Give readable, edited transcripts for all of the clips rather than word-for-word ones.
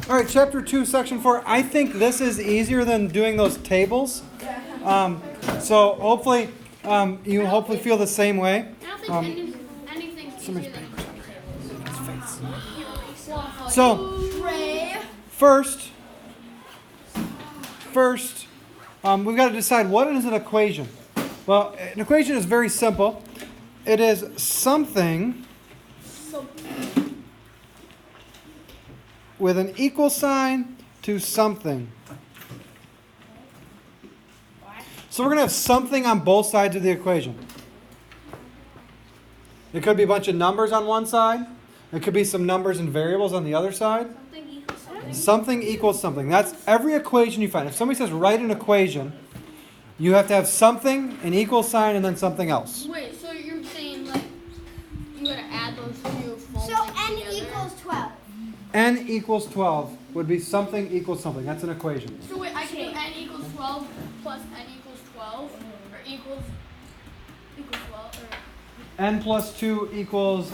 All right, chapter 2, section 4. I think this is easier than doing those tables. So hopefully you hopefully feel the same way. I don't think anything's easier than So first, we've got to decide what is an equation. Well, an equation is very simple. It is something with an equal sign to something. So we're going to have something on both sides of the equation. It could be a bunch of numbers on one side. It could be some numbers and variables on the other side. Something equals something. That's every equation you find. If somebody says write an equation, you have to have something, an equal sign, and then something else. Wait, so you're saying like you gotta add those two full So n equals 12. N equals 12 would be something equals something. That's an equation. So wait, I can do n equals 12 plus n equals 12 or equals 12 or N plus 2 equals...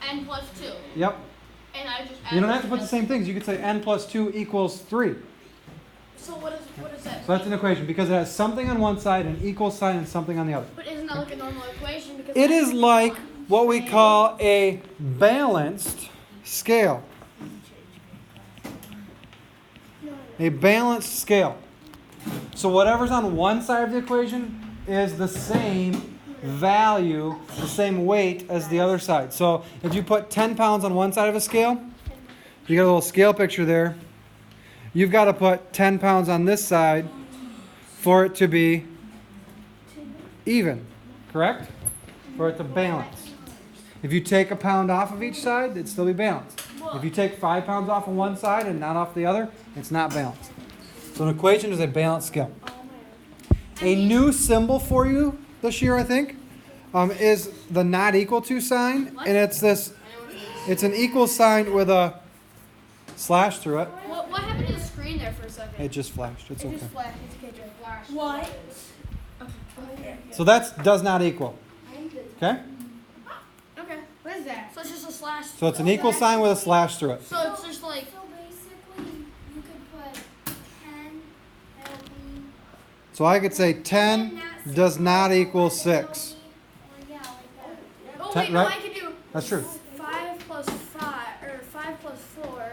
n plus 2. Yep. And I just add You don't have to put the same things. You could say N plus 2 equals 3. So what is that? So that's an equation because it has something on one side, an equal sign, and something on the other. But isn't that like a normal equation? Because It is like what we call a balanced scale. A balanced scale. So whatever's on one side of the equation is the same value, the same weight as the other side. So if you put 10 pounds on one side of a scale, you got a little scale picture there. You've got to put 10 pounds on this side for it to be even, correct? For it to balance. If you take a pound off of each side, it'd still be balanced. If you take 5 pounds off of one side and not off the other, it's not balanced. So an equation is a balanced scale. A new symbol for you this year, I think, is the not equal to sign. And it's an equal sign with a slash through it. What happened to the screen there for a second? It just flashed. It's okay. What? So that's does not equal. Okay? Okay. What is that? So it's just a slash. So it's an equal sign with a slash through it. So it's just like So basically, you could put 10, that'll be... So I could say 10 does not equal 6. Yeah, like that. oh Ten- wait, no, right? I could do That's true. 5 plus 5 or 5 plus 4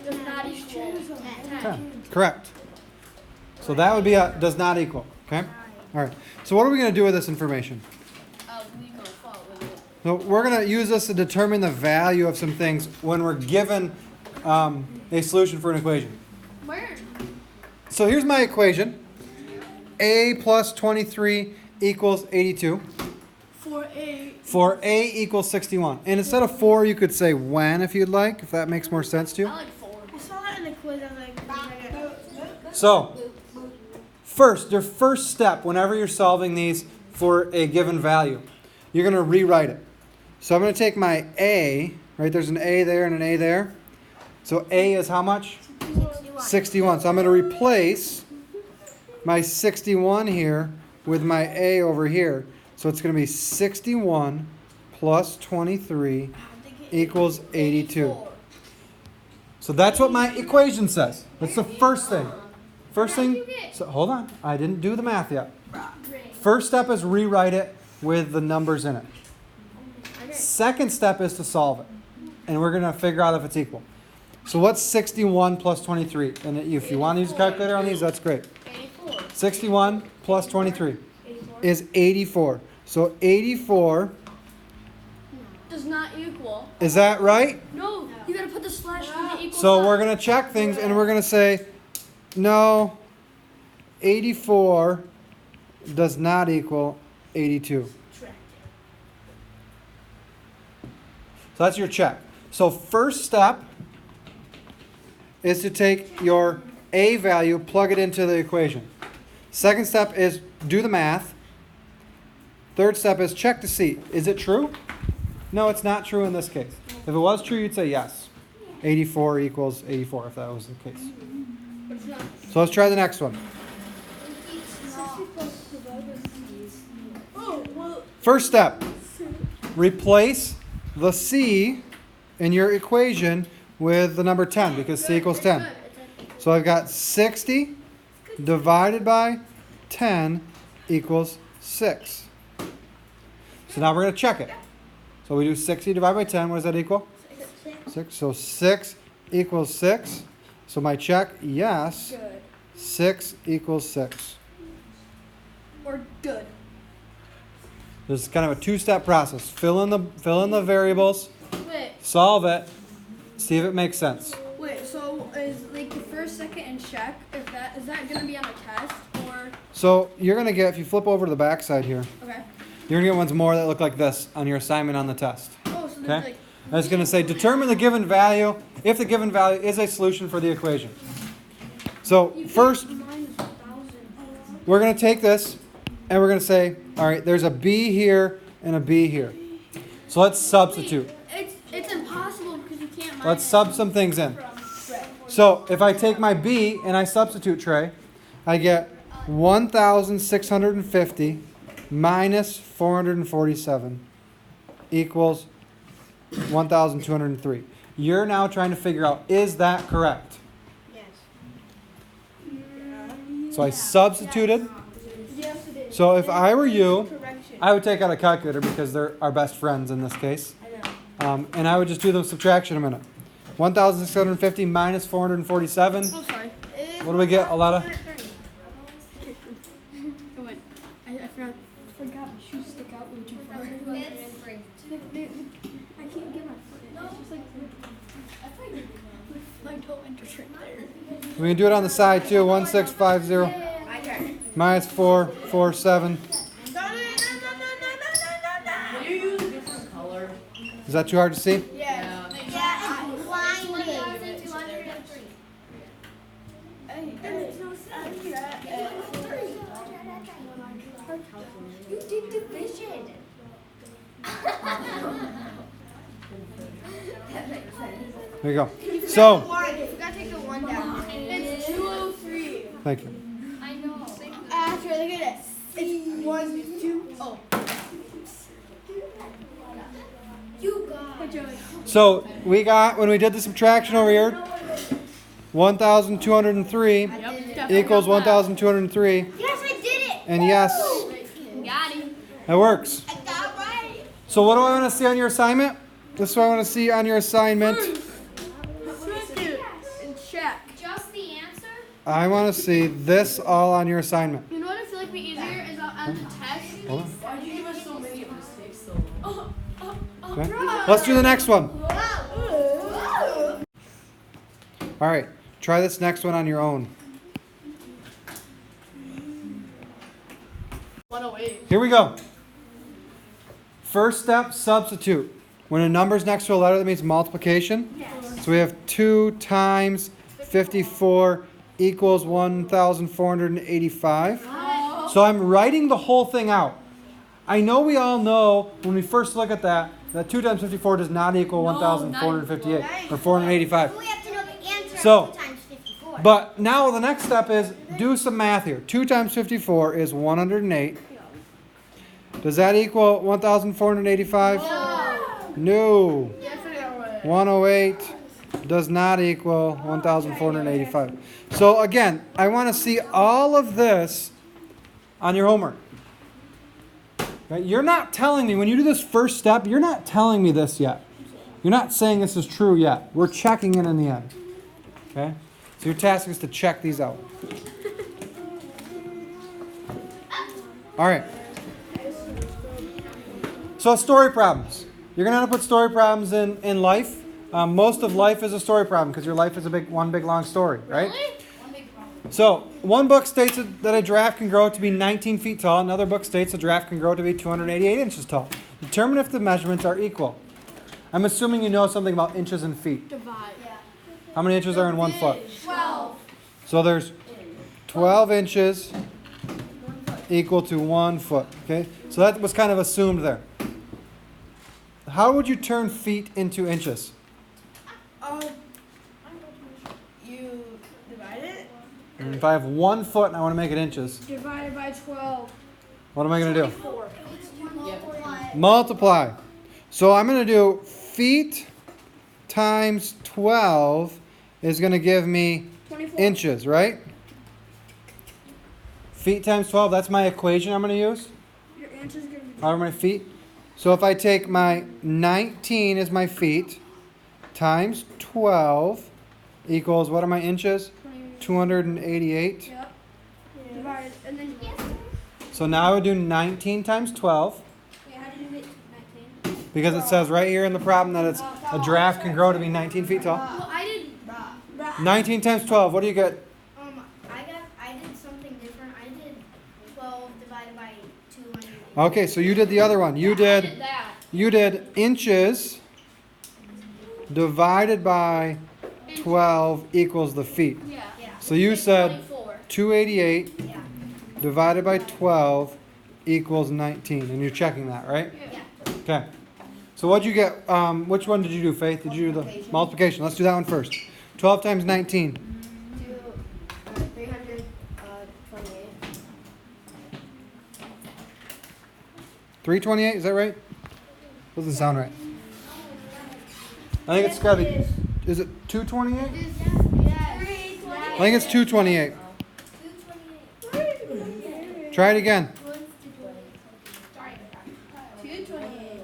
does not equal 10. 10. Correct. So that would be a does not equal. Okay? All right. So what are we going to do with this information? We go follow with it. So we're going to use this to determine the value of some things when we're given a solution for an equation. Where? So here's my equation. A plus 23 equals 82. For A equals 61. And instead of 4, you could say when if you'd like, if that makes more sense to you. I like 4. I saw that in the quiz. I was like, So, your first step whenever you're solving these for a given value, you're going to rewrite it. So I'm going to take my A, right? There's an A there and an A there. So A is how much? 61. So I'm going to replace my 61 here with my A over here. So it's going to be 61 plus 23 equals 82. So that's what my equation says. That's the first thing. First thing, so hold on. I didn't do the math yet. First step is rewrite it with the numbers in it. Second step is to solve it. And we're going to figure out if it's equal. So what's 61 plus 23? And if you want to use a calculator on these, that's great. 84. 61 plus 23 is 84. So 84, Does not equal. is that right? No, you gotta put the slash in the equal So sign. we're going to check things and we're going to say, no, 84 does not equal 82. So that's your check. So first step is to take your A value, plug it into the equation. Second step is do the math. Third step is check to see, is it true? No, it's not true in this case. If it was true, you'd say yes. 84 equals 84 if that was the case. So let's try the next one. First step, replace the C in your equation with the number 10 because c equals 10. So I've got 60 divided by 10 equals 6. So now we're going to check it. So we do 60 divided by 10. What does that equal? 6. So 6 equals 6. So my check, yes. Good. 6 equals 6. Or good. This is kind of a two-step process. Fill in the variables, Wait. solve it, see if it makes sense. Wait. So is like the first, second, and check? Is that gonna be on the test or? So you're going to get, if you flip over to the back side here, Okay. you're going to get ones more that look like this on your assignment on the test. Oh, so there's Okay? like. I was going to say, determine the given value if the given value is a solution for the equation. So first, we're going to take this and we're going to say, all right, there's a B here and a B here. So let's substitute. It's impossible because you can't. Let's sub some things in. So if I take my B and I substitute, Trey, I get 1,650 minus 447 equals 1,203. You're now trying to figure out, is that correct? Yes. So I substituted. Yes, it is. So if I were you, Correction. I would take out a calculator because they're our best friends in this case. I know. And I would just do the subtraction in a minute. 1,650 minus 447. Oh, sorry. What do we get, Aletta? Oh, wait. I forgot my shoes stick out way too far. I can't get my foot in. It's just like toe enters right there. We can do it on the side too. 1,650 minus 447. Can you use a different color? Is that too hard to see? Yeah. Yeah, it's blinding. You did division. There you go. So, You gotta take the one down. It's 203. thank you. I know. Actually, look at this. It's 1, 2. Oh. You got. So we got, when we did the subtraction over here, 1,203 equals 1,203. Yes, I did it. And yes, Got it. it works. I got it right. So what do I want to see on your assignment? This is what I want to see on your assignment. And check. Just the answer? I want to see this all on your assignment. You know what I feel like would be easier is on the test. Hold on. Why do you give us so many mistakes so long? Okay. Let's do the next one. All right. Try this next one on your own. 108. Here we go. First step, substitute. When a number's next to a letter, that means multiplication. Yes. So we have 2 times 54 equals 1,485. So I'm writing the whole thing out. I know we all know when we first look at that 2 times 54 does not equal 1,458 or 485. We have to know the answer. So, 2 times 54. But now the next step is do some math here. 2 times 54 is 108. Does that equal 1,485? No. Yes, it 108 does not equal 1,485. So again, I want to see all of this on your homework. Okay? You're not telling me, when you do this first step, you're not telling me this yet. You're not saying this is true yet. We're checking it in the end. Okay? So your task is to check these out. All right. So story problems. You're going to have to put story problems in life. Most of life is a story problem because your life is one big long story, right? Really? So one book states that a giraffe can grow to be 19 feet tall. Another book states a giraffe can grow to be 288 inches tall. Determine if the measurements are equal. I'm assuming you know something about inches and feet. Divide. How many inches are in 1 foot? 12. So there's 12 inches equal to 1 foot. Okay, so that was kind of assumed there. How would you turn feet into inches? You divide it. And if I have 1 foot and I want to make it inches, Divided by 12. what am I going to do? 4. Multiply. So I'm going to do feet times 12 is going to give me 24. inches, right? Feet times 12, that's my equation I'm going to use. Your answer's gonna be How are my feet? So if I take my 19 as my feet times 12 equals, what are my inches? 288. Yep. Divided, and then So now I would do 19 times 12 Wait, how did you get 19? because it says right here in the problem that it's a giraffe can grow to be 19 feet tall. well, I did. 19 times 12, what do you get? I did something different. I did 12 divided by 200. Okay, so you did the other one. You I did did that. inches divided by 12 equals the feet. Yeah. Yeah. So you said 24. 288 Yeah. divided by 12 equals 19. And you're checking that, right? Yeah. Okay. So what'd you get? Which one did you do, Faith? Did you do the multiplication? Let's do that one first. 12 times 19. 328. 328, is that right? Doesn't sound right. I think it's got to be. Is it 228? Yes. I think it's 228. 228. Try it again. 228.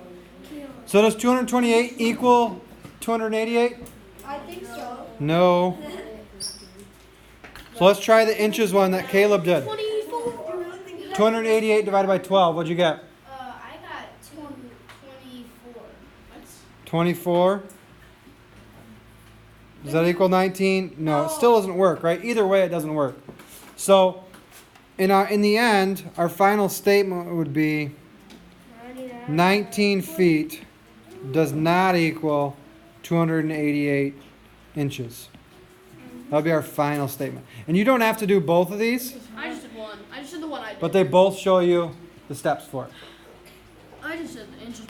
So does 228 equal 288? I think so. No. So let's try the inches one that Caleb did. 288 divided by 12. What'd you get? I got 224. 24. Does that equal 19? No, it still doesn't work, right? Either way, it doesn't work. So in the end, our final statement would be 19 feet does not equal 288 inches. That'll be our final statement. And you don't have to do both of these, I just did one. I just did the one I did. but they both show you the steps for it. I just did the inches.